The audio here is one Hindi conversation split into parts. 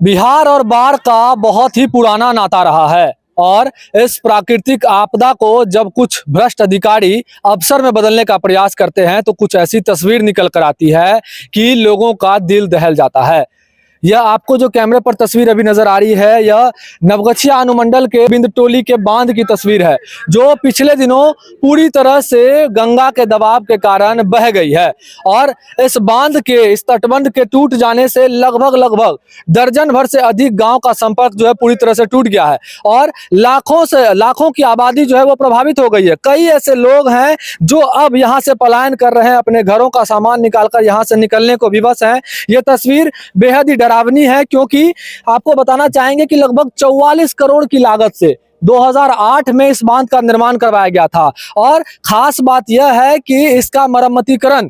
बिहार और बाढ़ का बहुत ही पुराना नाता रहा है और इस प्राकृतिक आपदा को जब कुछ भ्रष्ट अधिकारी अवसर में बदलने का प्रयास करते हैं तो कुछ ऐसी तस्वीर निकल कर आती है कि लोगों का दिल दहल जाता है। यह आपको जो कैमरे पर तस्वीर अभी नजर आ रही है, यह नवगछिया अनुमंडल के बिंदटोली के बांध की तस्वीर है, जो पिछले दिनों पूरी तरह से गंगा के दबाव के कारण बह गई है। और इस बांध के, इस तटबंध के टूट जाने से लगभग दर्जन भर से अधिक गांव का संपर्क जो है पूरी तरह से टूट गया है और लाखों की आबादी जो है वो प्रभावित हो गई है। कई ऐसे लोग हैं जो अब यहाँ से पलायन कर रहे हैं, अपने घरों का सामान निकालकर यहाँ से निकलने को विवश हैं। ये तस्वीर बेहद ही डरावनी है, क्योंकि आपको बताना चाहेंगे कि लगभग 44 करोड़ की लागत से 2008 में इस बांध का निर्माण करवाया गया था। और खास बात यह है कि इसका मरम्मतीकरण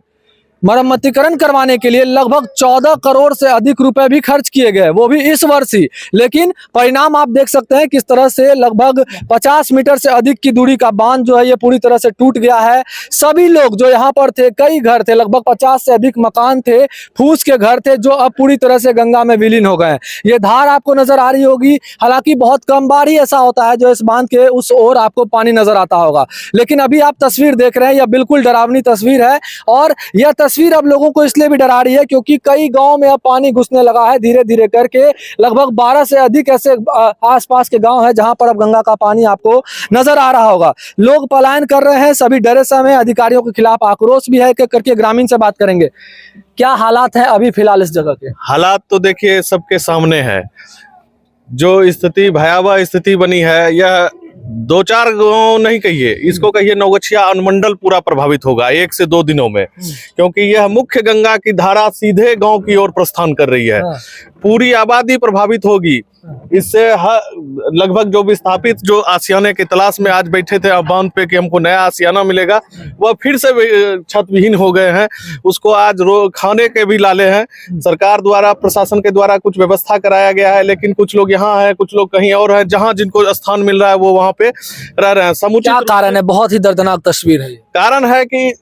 करवाने के लिए लगभग 14 करोड़ से अधिक रुपए भी खर्च किए गए, वो भी इस वर्ष ही। लेकिन परिणाम आप देख सकते हैं किस तरह से लगभग 50 मीटर से अधिक की दूरी का बांध जो है ये पूरी तरह से टूट गया है। सभी लोग जो यहाँ पर थे, कई घर थे, लगभग 50 से अधिक मकान थे, फूस के घर थे, जो अब पूरी तरह से गंगा में विलीन हो गए। ये धार आपको नजर आ रही होगी, हालांकि बहुत कम बार ही ऐसा होता है जो इस बांध के उस ओर आपको पानी नजर आता होगा। लेकिन अभी आप तस्वीर देख रहे हैं, यह बिल्कुल डरावनी तस्वीर है। और यह तस्वीर अब लोगों को इसलिए भी डरा रही है क्योंकि कई गांव में अब पानी घुसने लगा है धीरे धीरे करके। लगभग 12 से अधिक ऐसे आसपास के गांव हैं जहां पर अब गंगा का पानी आपको नजर आ रहा होगा। लोग पलायन कर रहे हैं, सभी डरे समय, अधिकारियों के खिलाफ आक्रोश भी है करके ग्रामीण से बात करेंगे। क्या हालात है अभी फिलहाल इस जगह के? हालात तो देखिए सबके सामने है। जो स्थिति, भयावह स्थिति बनी है, यह 2-4 गांव नहीं कहिए, इसको कहिए नवगछिया अनुमंडल पूरा प्रभावित होगा 1 से 2 दिनों में, क्योंकि यह मुख्य गंगा की धारा सीधे गांव की ओर प्रस्थान कर रही है। पूरी आबादी प्रभावित होगी। इससे लगभग जो विस्थापित जो आसियाने की तलाश में आज बैठे थे बांध पे कि हमको नया आसियाना मिलेगा, वह फिर से छत विहीन हो गए हैं। उसको आज खाने के भी लाले हैं। सरकार द्वारा, प्रशासन के द्वारा कुछ व्यवस्था कराया गया है, लेकिन कुछ लोग यहाँ हैं, कुछ लोग कहीं और हैं। जहाँ जिनको स्थान मिल रहा है वो वहाँ पे रह रहे हैं। समुचित क्या कारण है? बहुत ही दर्दनाक तस्वीर है। कारण है कि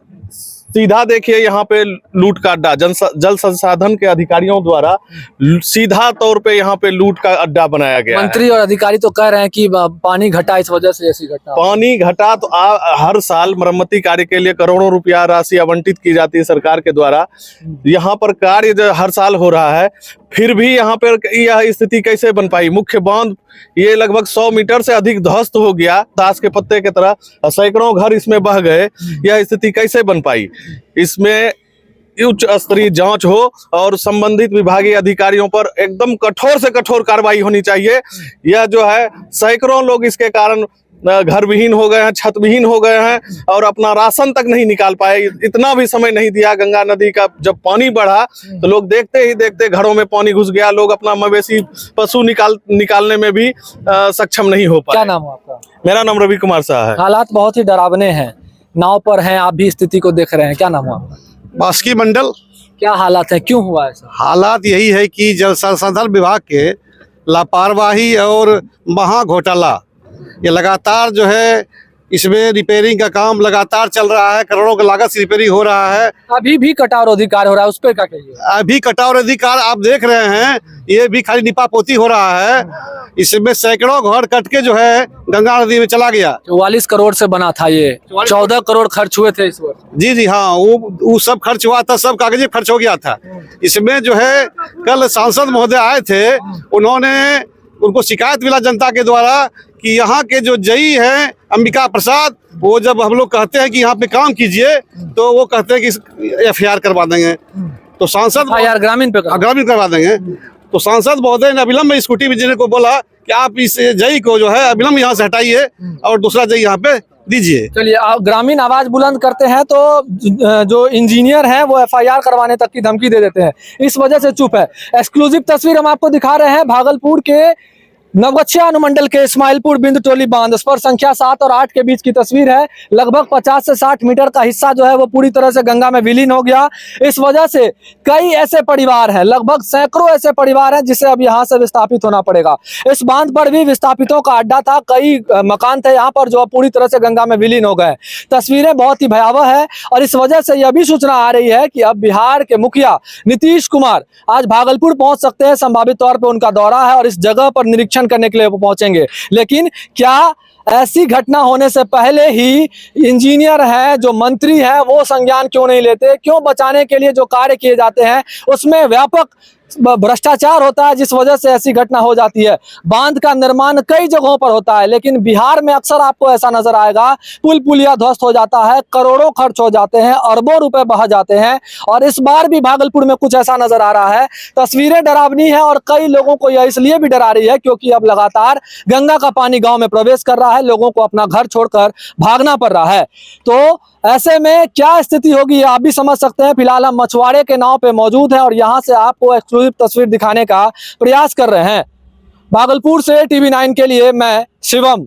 सीधा देखिए यहाँ पे लूट का अड्डा, जल संसाधन के अधिकारियों द्वारा सीधा तौर पे यहाँ पे लूट का अड्डा बनाया गया है। मंत्री और अधिकारी तो कह रहे हैं कि पानी घटा, इस वजह से ऐसी घटना। पानी घटा तो हर साल मरम्मती कार्य के लिए करोड़ों रुपया राशि आवंटित की जाती है सरकार के द्वारा। यहाँ पर कार्य जो हर साल हो रहा है, फिर भी यहाँ पर यह स्थिति कैसे बन पाई? मुख्य बांध ये लगभग 100 मीटर से अधिक ध्वस्त हो गया, ताश के पत्ते की तरह, सैकड़ों घर इसमें बह गए। यह स्थिति कैसे बन पाई? इसमें उच्च स्तरीय जांच हो और संबंधित विभागीय अधिकारियों पर एकदम कठोर से कठोर कार्रवाई होनी चाहिए। यह जो है, सैकड़ों लोग इसके कारण घर विहीन हो गए हैं, छत विहीन हो गए हैं और अपना राशन तक नहीं निकाल पाए। इतना भी समय नहीं दिया। गंगा नदी का जब पानी बढ़ा तो लोग देखते ही देखते घरों में पानी घुस गया। लोग अपना मवेशी पशु निकालने में भी सक्षम नहीं हो पाए। क्या नाम है आपका? मेरा नाम रवि कुमार शाह है। हालात बहुत ही डरावने हैं, नाव पर हैं, आप भी स्थिति को देख रहे हैं। क्या नाम है आपका? बास्की मंडल। क्या हालात है, क्यों हुआ ऐसा? हालात यही है कि जल संसाधन विभाग के लापरवाही और महा घोटाला, ये लगातार जो है इसमें रिपेयरिंग का काम लगातार चल रहा है। करोड़ों की लागत से रिपेयरिंग हो रहा है। अभी भी कटाव अधिकार हो रहा है, उस पर क्या कहिए? अभी कटाव अधिकार आप देख रहे हैं, ये भी खाली निपापोती हो रहा है। इसमें सैकड़ों घर कट के जो है गंगा नदी में चला गया। 44 करोड़ से बना था ये, 14 करोड़ खर्च हुए थे इस वर्ष। जी हाँ, वो सब खर्च हुआ था, सब कागजी खर्च हो गया था। इसमें जो है कल सांसद महोदय आए थे, उनको शिकायत मिला जनता के द्वारा कि यहाँ के जो जई हैं अंबिका प्रसाद, वो जब हम लोग कहते हैं कि यहाँ पे काम कीजिए तो वो कहते हैं कि FIR करवा देंगे। तो सांसद ग्रामीण करवा देंगे। तो सांसद महोदय ने अविलंब स्कूटी इंजीनियर को बोला कि आप इस जई को जो है अविलंब यहाँ से हटाइए और दूसरा जई यहाँ पे दीजिए। चलिए, ग्रामीण आवाज बुलंद करते हैं तो जो इंजीनियर हैं वो FIR करवाने तक की धमकी दे देते हैं, इस वजह से चुप है। एक्सक्लूसिव तस्वीर हम आपको दिखा रहे हैं भागलपुर के नवगछिया अनुमंडल के इस्माइलपुर बिंद टोली बांध उस पर संख्या 7 और 8 के बीच की तस्वीर है। लगभग 50 से 60 मीटर का हिस्सा जो है वो पूरी तरह से गंगा में विलीन हो गया। इस वजह से कई ऐसे परिवार हैं, लगभग सैकड़ों ऐसे परिवार हैं जिसे अब यहाँ से विस्थापित होना पड़ेगा। इस बांध पर भी विस्थापितों का अड्डा था, कई मकान थे यहाँ पर जो पूरी तरह से गंगा में विलीन हो गए। तस्वीरें बहुत ही भयावह है और इस वजह से यह भी सूचना आ रही है कि अब बिहार के मुखिया नीतीश कुमार आज भागलपुर पहुंच सकते हैं। संभावित तौर पर उनका दौरा है और इस जगह पर निरीक्षण करने के लिए वो पहुंचेंगे। लेकिन क्या ऐसी घटना होने से पहले ही इंजीनियर है, जो मंत्री है, वो संज्ञान क्यों नहीं लेते? क्यों बचाने के लिए जो कार्य किए जाते हैं उसमें व्यापक भ्रष्टाचार होता है, जिस वजह से ऐसी घटना हो जाती है। बांध का निर्माण कई जगहों पर होता है लेकिन बिहार में अक्सर आपको ऐसा नजर आएगा, पुल पुलिया ध्वस्त हो जाता है, करोड़ों खर्च हो जाते हैं, अरबों रुपए बह जाते हैं। और इस बार भी भागलपुर में कुछ ऐसा नजर आ रहा है। तस्वीरें डरावनी है और कई लोगों को यह इसलिए भी डरा रही है क्योंकि अब लगातार गंगा का पानी गांव में प्रवेश कर रहा है, लोगों को अपना घर छोड़कर भागना पड़ रहा है। तो ऐसे में क्या स्थिति होगी आप भी समझ सकते हैं। फिलहाल हम मछुआरे के नाव पे मौजूद हैं और यहां से आपको एक्सक्लूसिव तस्वीर दिखाने का प्रयास कर रहे हैं। भागलपुर से TV9 के लिए मैं शिवम।